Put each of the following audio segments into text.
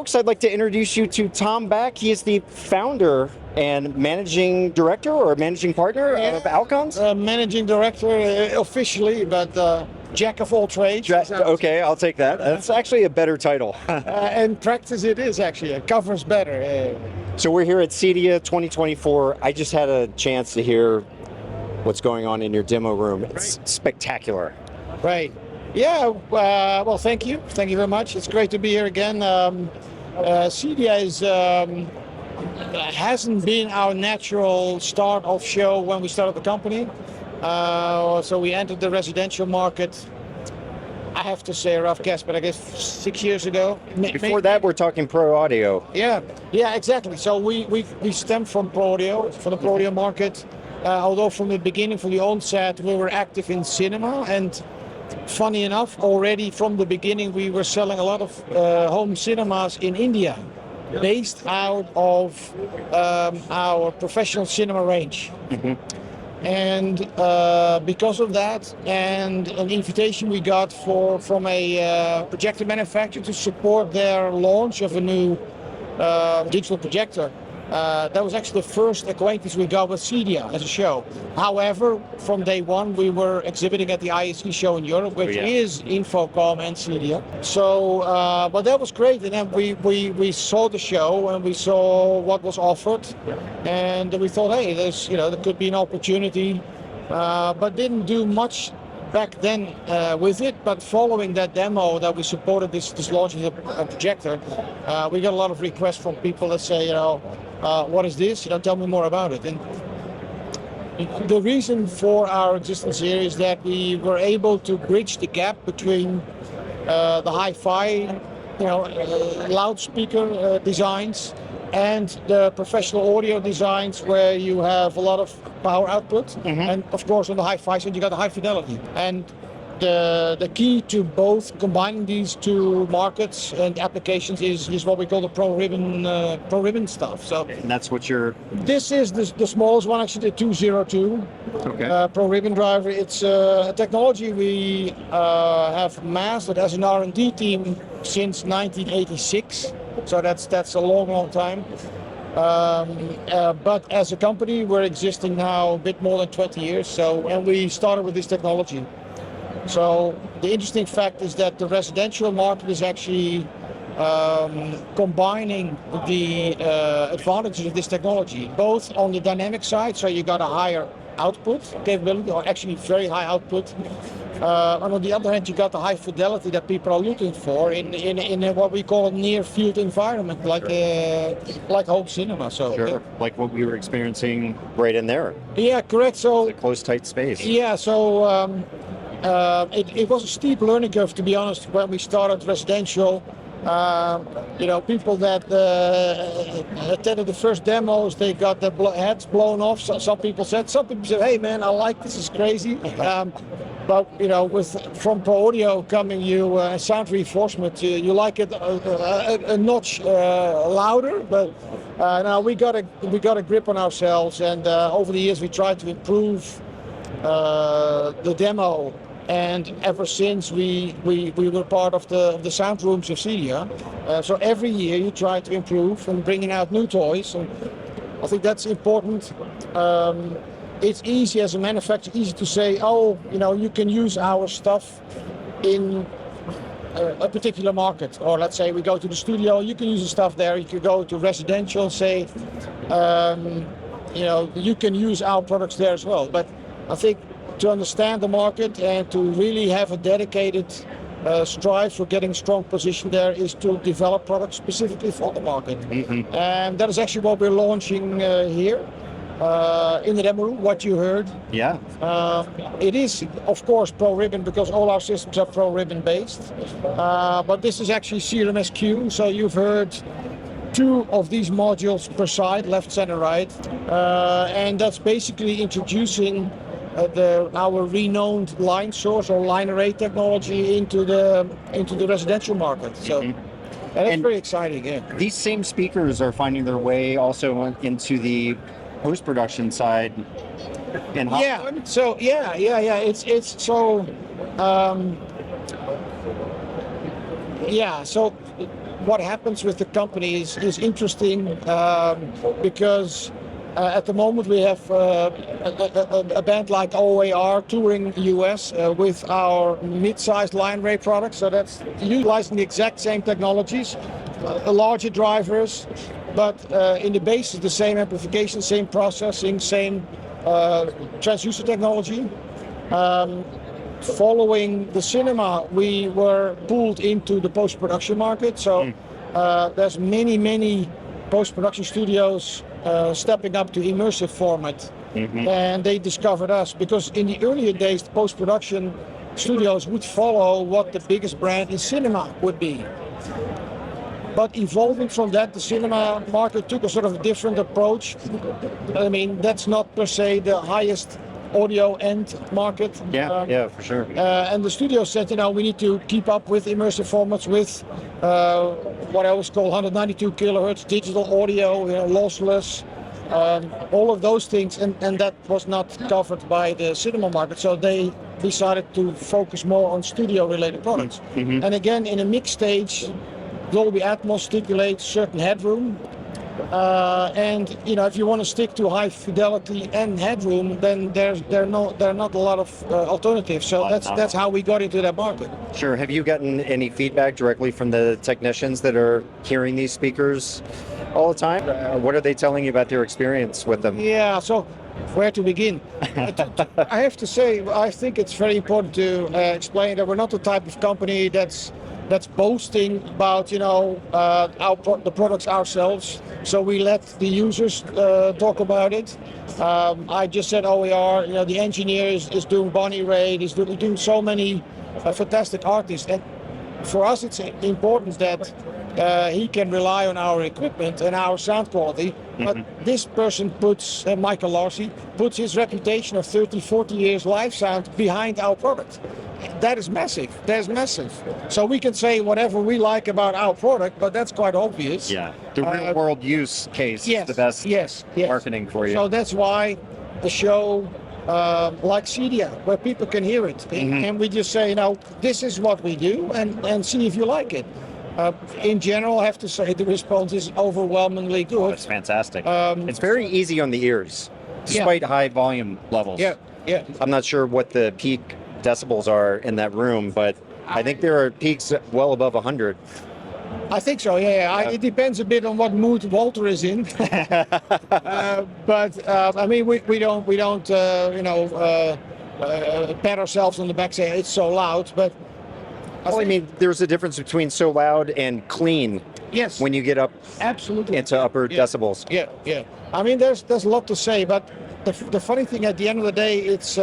folks, I'd like to introduce you to Tom Back. He is the founder and managing director or managing partner of Alcons. Managing director officially, but jack of all trades. Okay, I'll take that. That's actually a better title. And practice it is actually. It covers better. So we're here at CEDIA 2024. I just had a chance to hear what's going on in your demo room. It's spectacular. Right. Yeah, well, thank you. Thank you very much. It's great to be here again. CEDIA hasn't been our natural start of show when we started the company. So we entered the residential market, I have to say a rough guess, but I guess 6 years ago. Before that, we're talking pro audio. Yeah, exactly. So we stem from pro audio, from the pro audio market. Although from the beginning, from the onset, we were active in cinema, and funny enough, already from the beginning, we were selling a lot of home cinemas in India, based out of our professional cinema range. Mm-hmm. And because of that, and an invitation we got from a projector manufacturer to support their launch of a new digital projector. That was actually the first acquaintance we got with CEDIA as a show. However, from day one, we were exhibiting at the ISE show in Europe, which is Infocom and CEDIA. So, but that was great. And then we saw the show and we saw what was offered, and we thought, hey, there could be an opportunity, but didn't do much back then with it. But following that demo that we supported this launch of a projector, we got a lot of requests from people that say, what is this? Tell me more about it. And the reason for our existence here is that we were able to bridge the gap between the hi-fi, loudspeaker designs and the professional audio designs, where you have a lot of power output. Mm-hmm. And of course, on the hi-fi side, you got the high fidelity. And the key to both combining these two markets and applications is what we call the pro ribbon stuff. So and that's what this is the smallest one, actually, the 202 pro ribbon driver. It's a technology we have mastered as an R&D team since 1986. So that's a long time. But as a company, we're existing now a bit more than 20 years. And we started with this technology. So the interesting fact is that the residential market is actually combining the advantages of this technology, both on the dynamic side, so you got a higher output capability, or actually very high output, and on the other hand, you got the high fidelity that people are looking for in what we call a near field environment, like home cinema. So sure, like what we were experiencing right in there. Yeah, correct. So it's a close, tight space. Yeah, so. It was a steep learning curve, to be honest, when we started residential. People that attended the first demos, they got their heads blown off. So some people said, hey man, I like this, is crazy. But from pro audio coming sound reinforcement, you like it a notch louder. But now we got a grip on ourselves, and over the years we tried to improve the demo. And ever since we were part of the sound rooms of CEDIA, so every year you try to improve and bringing out new toys. And I think that's important. It's easy as a manufacturer, easy to say, you can use our stuff in a particular market. Or let's say we go to the studio, you can use the stuff there. You could go to residential, say, you can use our products there as well. But I think to understand the market and to really have a dedicated strive for getting strong position there is to develop products specifically for the market. Mm-hmm. And that is actually what we're launching here in the demo room, what you heard. Yeah. It is, of course, pro ribbon because all our systems are pro ribbon based. But this is actually CRMS Q, so you've heard 2 of these modules per side, left, center, right. And that's basically introducing our renowned line source or line array technology into the residential market. So that's very exciting. Yeah. These same speakers are finding their way also into the post-production side. Yeah. So it's so. So what happens with the company is interesting because at the moment we have a band like OAR touring US with our mid-sized line rate products. So that's utilizing the exact same technologies, larger drivers, but in the base is the same amplification, same processing, same transducer technology. Following the cinema, we were pulled into the post-production market. So there's many post-production studios stepping up to immersive format. And they discovered us because in the earlier days, the post-production studios would follow what the biggest brand in cinema would be. But evolving from that, the cinema market took a sort of different approach. I mean, that's not per se the highest audio end market. Yeah, for sure. And the studio said, we need to keep up with immersive formats, with what I always call 192 kilohertz digital audio, lossless, all of those things, and that was not covered by the cinema market. So they decided to focus more on studio-related products. And again, in a mix stage, Dolby Atmos stipulates certain headroom. And if you want to stick to high fidelity and headroom, then there are not a lot of alternatives. So that's how we got into that market. Sure. Have you gotten any feedback directly from the technicians that are hearing these speakers all the time? What are they telling you about their experience with them? Yeah. So where to begin? I have to say, I think it's very important to explain that we're not the type of company that's boasting about the products ourselves. So we let the users talk about it. I just said OER. The engineer is doing Bonnie Raitt. He's doing so many fantastic artists. And for us, it's important that he can rely on our equipment and our sound quality. But this person Michael Larcy, puts his reputation of 30, 40 years live sound behind our product. That is massive. That's massive. So we can say whatever we like about our product, but that's quite obvious. Yeah. The real world use case is the best marketing for you. So that's why the show like CEDIA, where people can hear it. And we just say, this is what we do and see if you like it. In general, I have to say the response is overwhelmingly good. Oh, it's fantastic. It's very easy on the ears, despite high volume levels. Yeah. I'm not sure what the peak decibels are in that room, but I think there are peaks well above 100. I think so, yeah. It depends a bit on what mood Walter is in. But I mean, we don't pat ourselves on the back saying it's so loud, but I mean, there's a difference between so loud and clean. Yes. When you get up absolutely into upper decibels. Yeah. I mean, there's a lot to say, but the funny thing at the end of the day, it's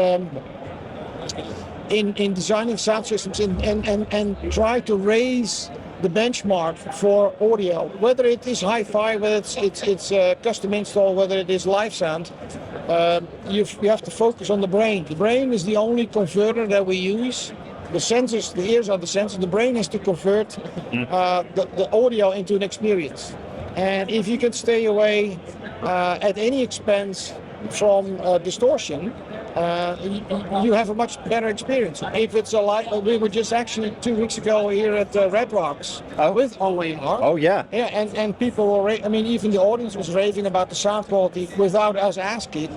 in designing sound systems and try to raise the benchmark for audio, whether it is hi-fi, whether it's custom install, whether it is live sound. You have to focus on the brain. The brain is the only converter that we use. The sensors, the ears are the sensors. The brain has to convert the audio into an experience. And if you can stay away at any expense from distortion, you have a much better experience. If it's we were just actually 2 weeks ago here at Red Rocks with OER. Oh yeah. Yeah, and people were, even the audience was raving about the sound quality without us asking.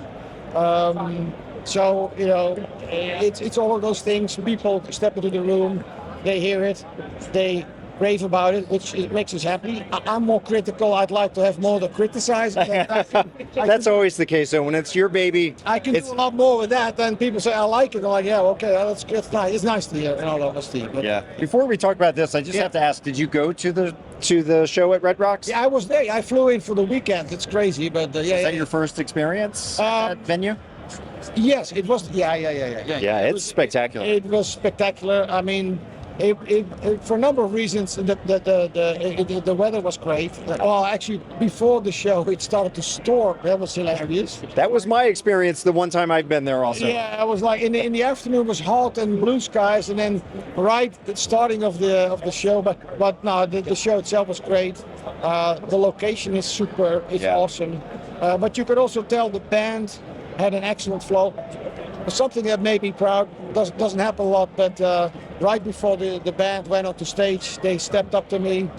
So it's all of those things. People step into the room, they hear it, they rave about it, which makes us happy. I'm more critical. I'd like to have more to criticize. That's always the case. So when it's your baby, I can do a lot more with that. And people say I like it. I'm like, yeah, okay, that's nice. It's nice to hear. In all honesty. But, yeah. Before we talk about this, I just have to ask: did you go to the show at Red Rocks? Yeah, I was there. I flew in for the weekend. It's crazy, but Is that your first experience at venue? Yes, it was. Yeah. It's spectacular. It was spectacular. I mean, it for a number of reasons. The weather was great. Well, actually, before the show, it started to storm. That was hilarious. That was my experience the one time I've been there also. Yeah, I was like in the afternoon was hot and blue skies, and then right at the starting of the show. But no, the show itself was great. The location is super. It's awesome. But you could also tell the band had an excellent flow. Something that made me proud. Doesn't happen a lot, but right before the band went on to stage, they stepped up to me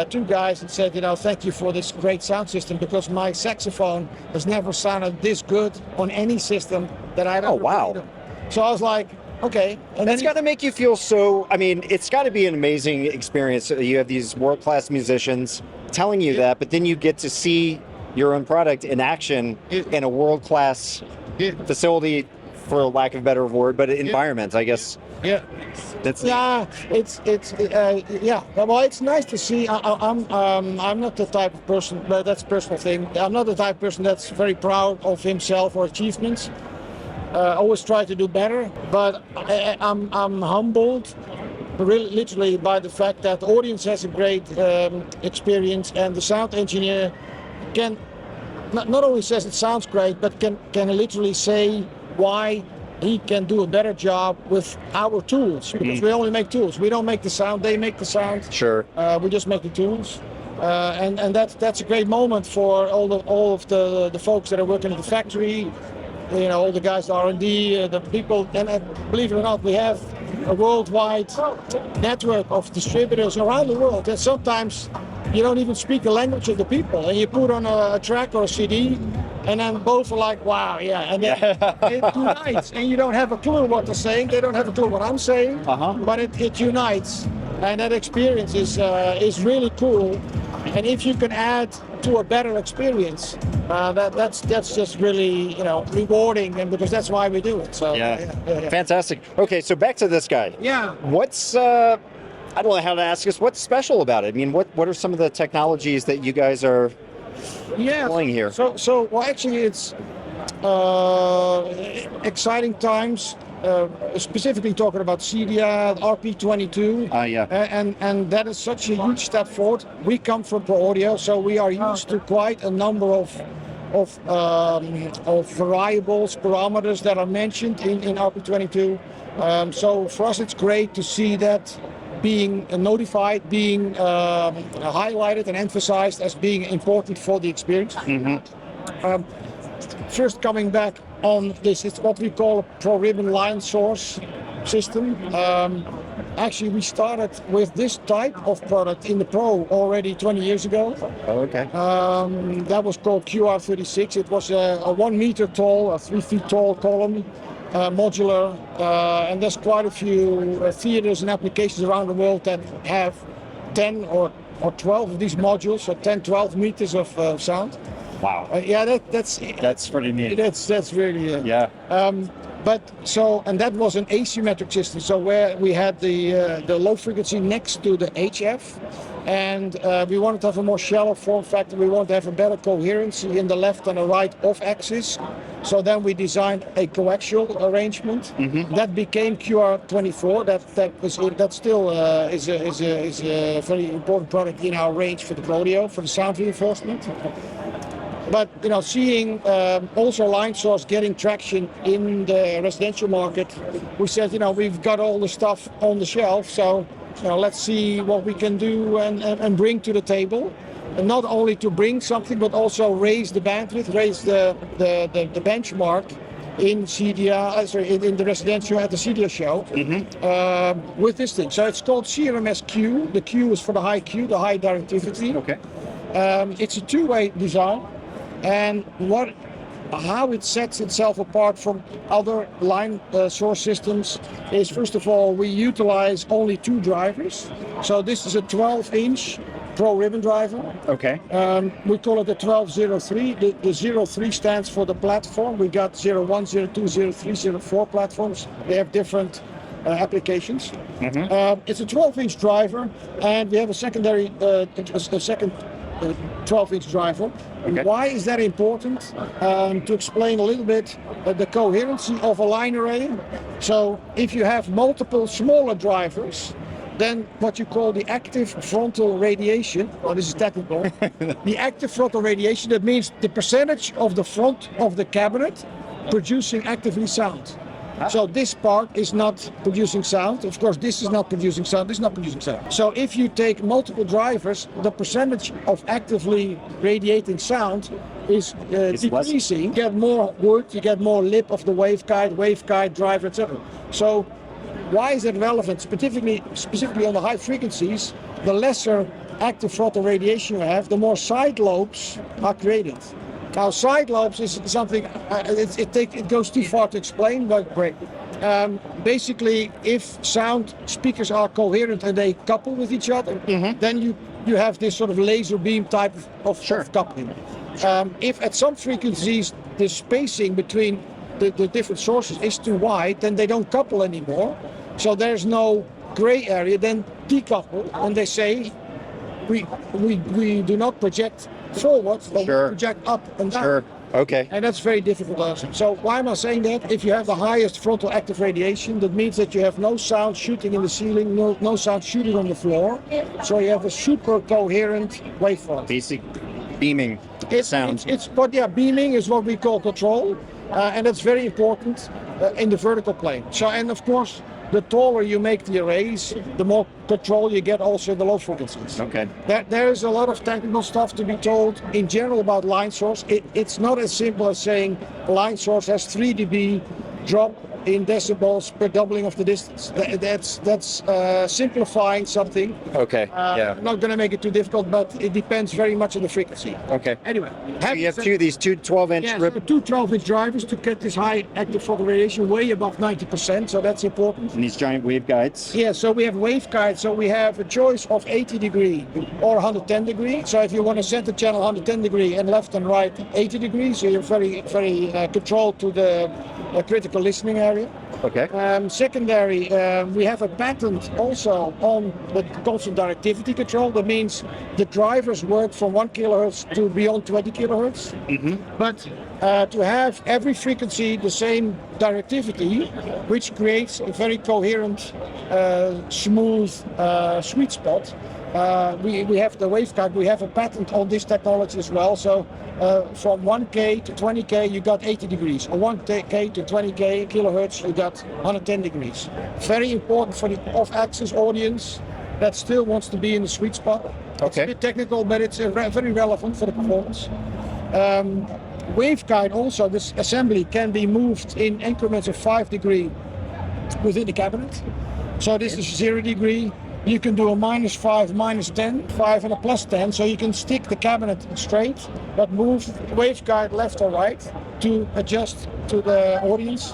two guys and said, thank you for this great sound system, because my saxophone has never sounded this good on any system that I've ever wow. played on. So I was like, okay. And That's got to make you feel so, I mean, it's got to be an amazing experience. You have these world-class musicians telling you that, but then you get to see your own product in action in a world-class facility, for lack of a better word, but environment, I guess. Yeah. That's Yeah. Well, it's nice to see. I'm not the type of person, but that's a personal thing. I'm not the type of person that's very proud of himself or achievements. Always try to do better, but I'm humbled, really, literally, by the fact that the audience has a great experience, and the sound engineer can not only says it sounds great, but can literally say why he can do a better job with our tools, because we only make tools. We don't make the sound; they make the sound. Sure. We just make the tools, and that's a great moment for all of the folks that are working in the factory. All the guys, the R&D, the people, and believe it or not, we have a worldwide network of distributors around the world. And sometimes you don't even speak the language of the people, and you put on a track or a CD, and then both are like, wow, yeah, and then it unites, and you don't have a clue what they're saying. They don't have a clue what I'm saying, but it unites, and that experience is really cool. And if you can add to a better experience, that's just really rewarding, and because that's why we do it. So yeah. Fantastic. Okay, so back to this guy. Yeah. What's I don't know how to ask this. What's special about it? I mean, what are some of the technologies that you guys are playing here? So well, actually, it's exciting times. Specifically talking about CEDIA, RP22, and that is such a huge step forward. We come from Pro Audio, so we are used to quite a number of variables, parameters that are mentioned in RP22. So for us, it's great to see that being notified, being highlighted and emphasized as being important for the experience. First, coming back on this, it's what we call a Pro Ribbon line source system. Actually, we started with this type of product in the Pro already 20 years ago. Oh, okay. That was called QR36. It was a 1 meter tall, a 3 feet tall column, modular, and there's quite a few theaters and applications around the world that have 10 or 12 of these modules, so 10, 12 meters of sound. Wow. That's pretty neat. That's really yeah. And that was an asymmetric system. So where we had the low frequency next to the HF, and we wanted to have a more shallow form factor. We wanted to have a better coherency in the left and the right off axis. So then we designed a coaxial arrangement that became QR24. That still is a very important product in our range for the audio, for the sound reinforcement. But seeing also line source getting traction in the residential market, we said we've got all the stuff on the shelf, so let's see what we can do and bring to the table, and not only to bring something but also raise the bandwidth, raise the benchmark in CEDIA, in the residential at the CEDIA show with this thing. So it's called CRMS Q. The Q is for the high Q, the high directivity. Okay. It's a two-way design. And how it sets itself apart from other line source systems is, first of all, we utilize only 2 drivers. So this is a 12-inch Pro Ribbon driver. Okay. We call it the 1203. The 03 stands for the platform. We got 01, 02, 03, 04 platforms. They have different applications. It's a 12-inch driver, and we have a secondary, second 12-inch driver. Okay. Why is that important? To explain a little bit the coherency of a line array. So if you have multiple smaller drivers, then what you call the active frontal radiation, this is technical, the active frontal radiation, that means the percentage of the front of the cabinet producing actively sound. So this part is not producing sound. Of course, this is not producing sound. This is not producing sound. So if you take multiple drivers, the percentage of actively radiating sound is decreasing. You get more wood, you get more lip of the waveguide, driver, etc. So why is it relevant? Specifically on the high frequencies, the lesser active frontal radiation you have, the more side lobes are created. Now, side lobes is something, it goes too far to explain, but basically, if sound speakers are coherent and they couple with each other, then you have this sort of laser beam type of coupling. If at some frequencies the spacing between the different sources is too wide, then they don't couple anymore. So there's no gray area, then decouple, and they say we do not project forward, but we project up and down. Sure. Okay. And that's very difficult also. So why am I saying that? If you have the highest frontal active radiation, that means that you have no sound shooting in the ceiling, no sound shooting on the floor. So you have a super coherent waveform. Basic beaming sound. Beaming is what we call control, and that's very important in the vertical plane. So, and of course, the taller you make the arrays, the more control you get also in the low frequencies. Okay. There is a lot of technical stuff to be told in general about line source. It's not as simple as saying line source has 3 dB drop in decibels per doubling of the distance. That's simplifying something. Okay. I'm not going to make it too difficult, but it depends very much on the frequency. Okay. Anyway, so you have these two 12-inch two 12-inch drivers to get this high active frontal radiation way above 90%. So that's important. and these giant waveguides. Yeah. So we have waveguides. So we have a choice of 80 degree or 110 degree. So if you want to set the channel 110 degree and left and right 80 degrees, so you're very controlled to the critical listening area. Okay. Secondary, we have a patent also on the constant directivity control. That means the drivers work from 1 kilohertz to beyond 20 kilohertz. But to have every frequency the same directivity, which creates a very coherent, smooth sweet spot. We have the waveguide, we have a patent on this technology as well. So from 1K to 20K, you got 80 degrees. Or 1K to 20K kilohertz, you got 110 degrees. Very important for the off-axis audience that still wants to be in the sweet spot. Okay. It's a bit technical, but it's very relevant for the performance. Waveguide also, this assembly can be moved in increments of 5 degrees within the cabinet. So this is 0 degree. You can do a -5, -10, 5 and a +10, so you can stick the cabinet straight, but move the waveguide left or right to adjust to the audience.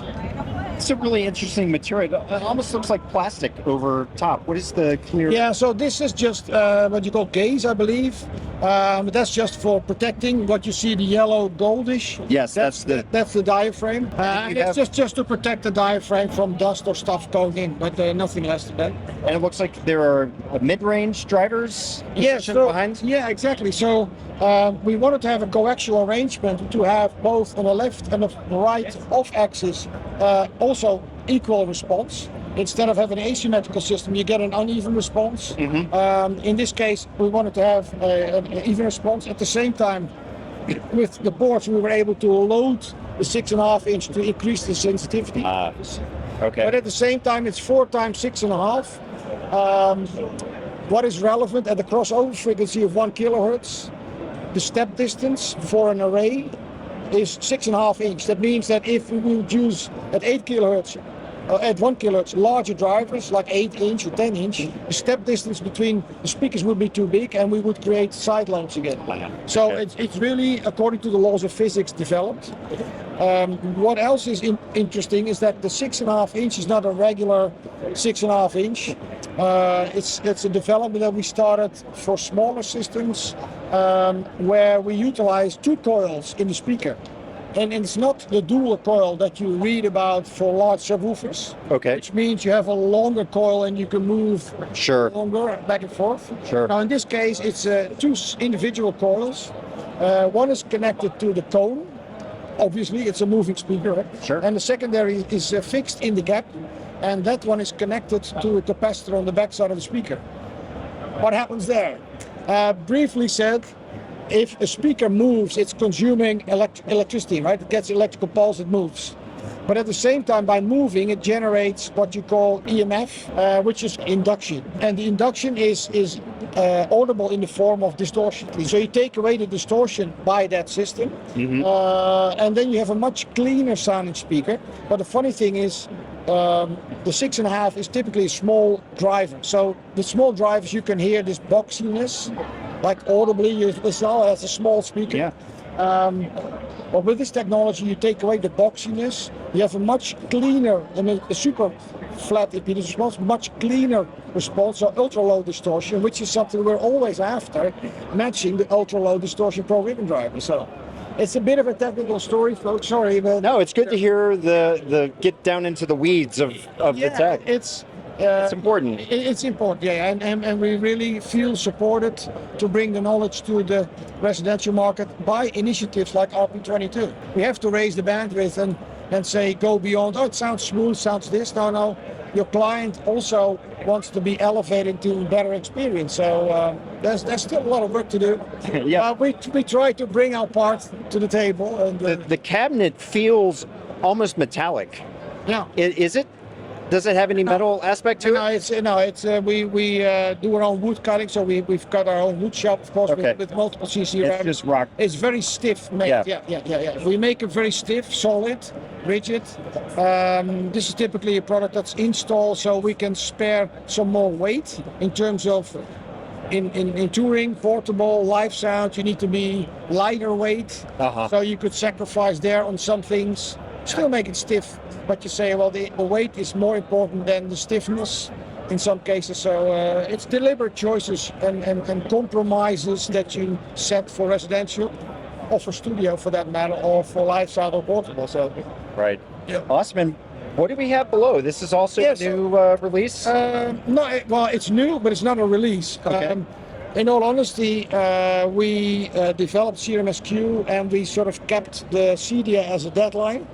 It's a really interesting material. It almost looks like plastic over top. What is the clear? Yeah, so this is just what you call gaze, I believe. That's just for protecting what you see, the yellow goldish. Yes, that's the diaphragm. And it's just to protect the diaphragm from dust or stuff going in, but nothing less than that. And it looks like there are mid-range drivers behind. Yeah, exactly. So we wanted to have a coaxial arrangement to have both on the left and the right off-axis also equal response. Instead of having an asymmetrical system, you get an uneven response. In this case, we wanted to have an even response. At the same time, with the boards, we were able to load the 6.5 inch to increase the sensitivity. Okay. But at the same time, it's 4 times 6.5. What is relevant at the crossover frequency of 1 kilohertz, the step distance for an array is 6.5 inch. That means that if we would use at 8 kilohertz, at 1 kilohertz, larger drivers like 8 inch or 10 inch, the step distance between the speakers would be too big and we would create side lobes again. So it's really, according to the laws of physics, developed. What else is interesting is that the 6.5 inch is not a regular 6.5 inch. It's a development that we started for smaller systems where we utilize 2 coils in the speaker. And it's not the dual coil that you read about for large subwoofers. Okay. Which means you have a longer coil and you can move longer back and forth. Sure. Now in this case, it's 2 individual coils. One is connected to the cone. Obviously, it's a moving speaker. Right? Sure. And the secondary is fixed in the gap. And that one is connected to a capacitor on the back side of the speaker. What happens there? Briefly said, if a speaker moves, it's consuming electricity, right? It gets electrical pulse, it moves. But at the same time, by moving, it generates what you call EMF, which is induction. And the induction is audible in the form of distortion. So you take away the distortion by that system, and then you have a much cleaner sounding speaker. But the funny thing is, the 6.5 is typically a small driver. So the small drivers, you can hear this boxiness, like audibly. You listen, oh, that's a small speaker. Yeah. But with this technology, you take away the boxiness. You have a much cleaner, I mean, a super flat impedance response, much cleaner response, so ultra low distortion, which is something we're always after, matching the ultra low distortion pro ribbon driver. So it's a bit of a technical story, folks. Sorry, but No, it's good to hear the get down into the weeds of the tech. It's important. It's important, yeah, and we really feel supported to bring the knowledge to the residential market by initiatives like RP22. We have to raise the bandwidth and say go beyond. Oh, it sounds smooth, sounds this. No. Your client also wants to be elevated to a better experience. So there's still a lot of work to do. Yeah. We try to bring our part to the table. And The cabinet feels almost metallic. yeah. Is it? Does it have any metal aspect to it? We do our own wood cutting, so we've got our own wood shop, of course, Okay. with multiple CC It's racks. just rock. It's very stiff made. Yeah. Yeah. We make it very stiff, solid, rigid. This is typically a product that's installed, so we can spare some more weight in terms of in touring, portable, live sound. You need to be lighter weight, so you could sacrifice there on some things. Still make it stiff, but you say, well, the weight is more important than the stiffness in some cases. So it's deliberate choices and compromises that you set for residential, or for studio for that matter, or for live sound or portable. So Right. Yeah. Awesome. And what do we have below? This is also Yes. a new release? well, it's new, but it's not a release. Okay. In all honesty, we developed CRMS-Q and we sort of kept the CEDIA as a deadline.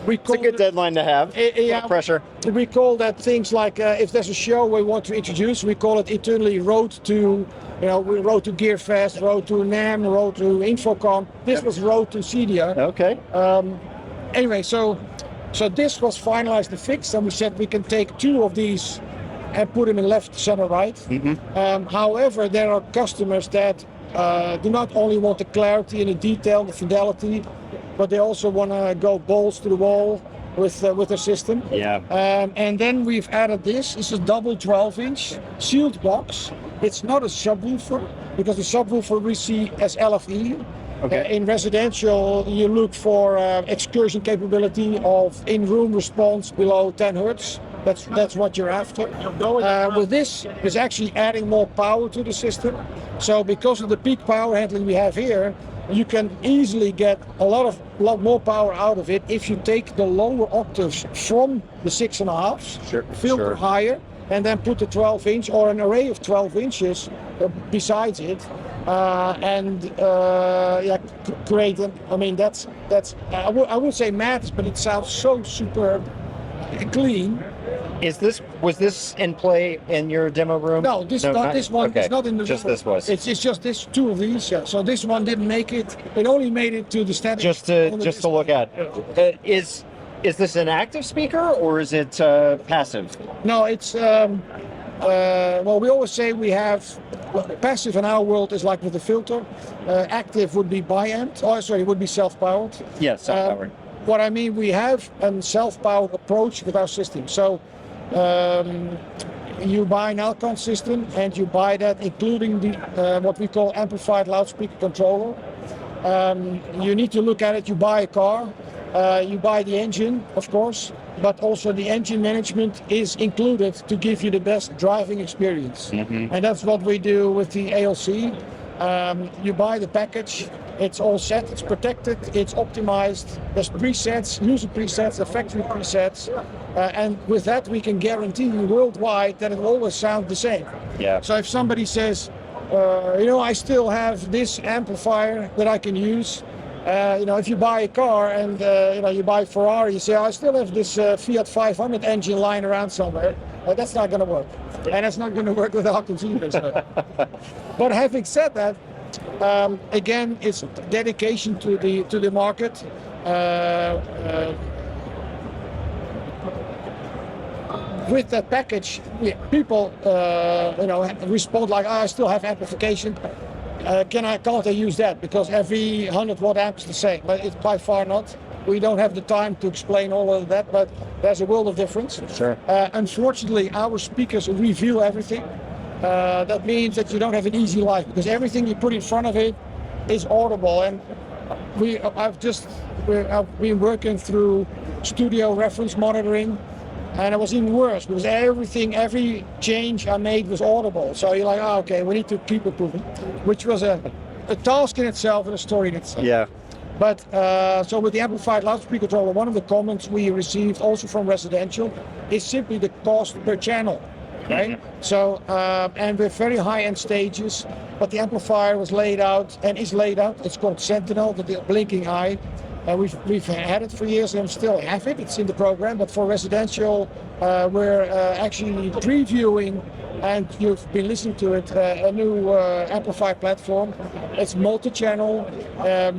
We It's a good deadline to have. yeah. No pressure. We call that things like if there's a show we want to introduce, we call it internally Road to, we Road to Gearfest, Road to NAM, Road to Infocom. This was Road to CEDIA. Okay. Anyway, so this was finalized and fixed, and we said we can take 2 of these and put them in left, center, right. However, there are customers that do not only want the clarity and the detail, the fidelity, but they also want to go balls to the wall with their system. Yeah. And then we've added this. It's a double 12-inch sealed box. It's not a subwoofer, because the subwoofer we see as LFE. Okay. In residential, you look for excursion capability of in-room response below 10 hertz. That's what you're after. With this, it's actually adding more power to the system. So because of the peak power handling we have here, you can easily get a lot more power out of it if you take the lower octaves from the 6.5, Sure, filter sure. higher, and then put the 12-inch or an array of 12 inches besides it. Create them. I mean, that's I would say math, but it sounds so super clean. Was this in play in your demo room? No, this one okay. is not in the Just room. this was. It's just this 2 of these. Yeah. So this one didn't make it. It only made it to the static. Just to look at. Is this an active speaker or is it passive? No, it's well, we always say we have passive in our world is like with the filter. Active would be bi-amped. Oh, sorry, it would be self-powered. Yes, self-powered. What I mean, we have a self-powered approach with our system. So you buy an Alcons system and you buy that including the what we call amplified loudspeaker controller. You need to look at it. You buy a car, you buy the engine, of course, but also the engine management is included to give you the best driving experience. And that's what we do with the ALC. You buy the package, it's all set, it's protected, it's optimized, there's presets, user presets, the factory presets, and with that we can guarantee you worldwide that it will always sound the same. Yeah. So if somebody says, I still have this amplifier that I can use, if you buy a car and you buy Ferrari, you say, I still have this Fiat 500 engine lying around somewhere. That's not going to work, and that's not going to work with Alcons either. So. But having said that, Again, it's dedication to the market. With that package, people respond like, I still have amplification. Can't I use that? Because every 100-watt amp is the same, but it's by far not. We don't have the time to explain all of that, but there's a world of difference. Sure. Unfortunately, our speakers reveal everything. That means that you don't have an easy life because everything you put in front of it is audible. And I've been working through studio reference monitoring, and it was even worse because every change I made was audible. So you're like, oh, okay, we need to keep improving, which was a task in itself and a story in itself. Yeah. But so with the amplified loudspeaker controller, one of the comments we received also from residential is simply the cost per channel, right? So, and we're very high-end stages, but the amplifier was laid out and is laid out. It's called Sentinel, with the blinking eye. We've had it for years and still have it. It's in the program, but for residential, we're actually previewing, and you've been listening to it, a new amplifier platform. It's multi-channel.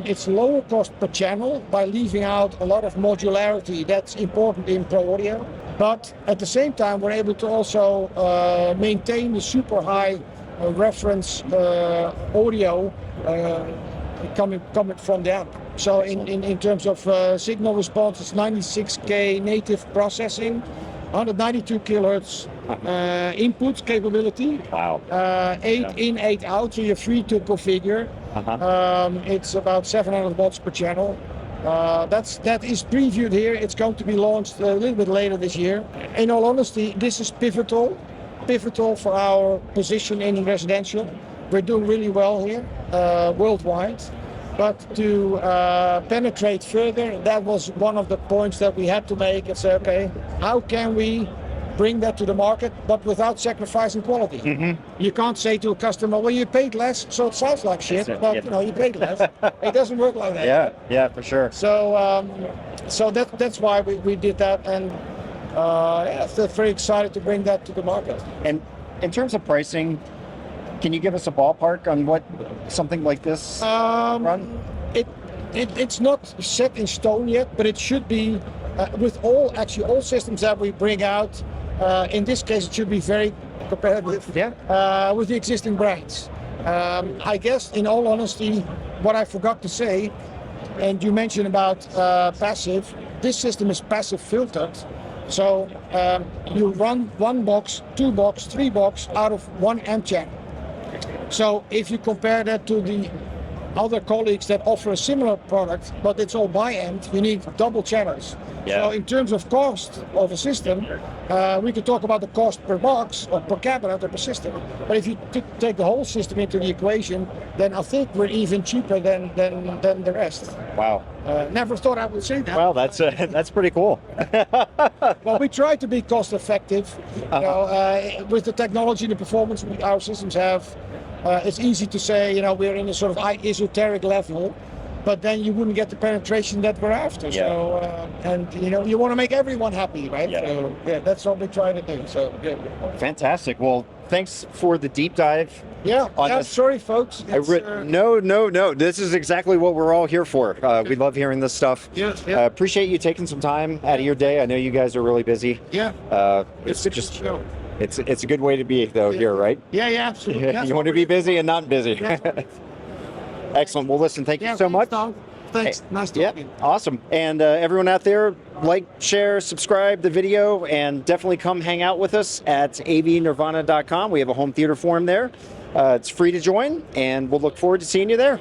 It's lower cost per channel by leaving out a lot of modularity. That's important in pro audio. But at the same time, we're able to also maintain the super high reference audio coming from the amp. So in terms of signal response, it's 96K native processing, 192 kilohertz input capability. Wow. 8 in, 8 out, so you're free to configure. It's about 700 watts per channel. That is previewed here. It's going to be launched a little bit later this year. In all honesty, this is pivotal for our position in residential. We're doing really well here worldwide. But to penetrate further, that was one of the points that we had to make and say, okay, how can we bring that to the market, but without sacrificing quality? You can't say to a customer, well, you paid less, so it sounds like shit, but you paid less. It doesn't work like that. Yeah, for sure. So that's why we did that, and still very excited to bring that to the market. And in terms of pricing, can you give us a ballpark on what something like this run? It's not set in stone yet, but it should be with all systems that we bring out. In this case, it should be very competitive. With the existing brands. I guess, in all honesty, what I forgot to say, and you mentioned about passive. This system is passive filtered. So you run 1 box, 2 box, 3 box out of 1 amp channel. So if you compare that to the other colleagues that offer a similar product, but it's all bi-amp, you need double channels. So in terms of cost of a system, we could talk about the cost per box or per cabinet or per system. But if you take the whole system into the equation, then I think we're even cheaper than the rest. Wow. Never thought I would say that. Well, that's pretty cool. Well, we try to be cost effective. With the technology and the performance our systems have, it's easy to say, we're in a sort of esoteric level, but then you wouldn't get the penetration that we're after. So, and you want to make everyone happy, right? So, that's what we try to do. So, Fantastic. Well, thanks for the deep dive. Sorry, folks. No. This is exactly what we're all here for. We love hearing this stuff. Appreciate you taking some time out of your day. I know you guys are really busy. It's just. It's a good way to be, though, here, right? Yeah, absolutely. You want to be busy and not busy. Excellent. Well, listen, thank you so much. Thanks. Nice talking. Yeah, awesome. And everyone out there, like, share, subscribe the video, and definitely come hang out with us at avnirvana.com. We have a home theater forum there. It's free to join, and we'll look forward to seeing you there.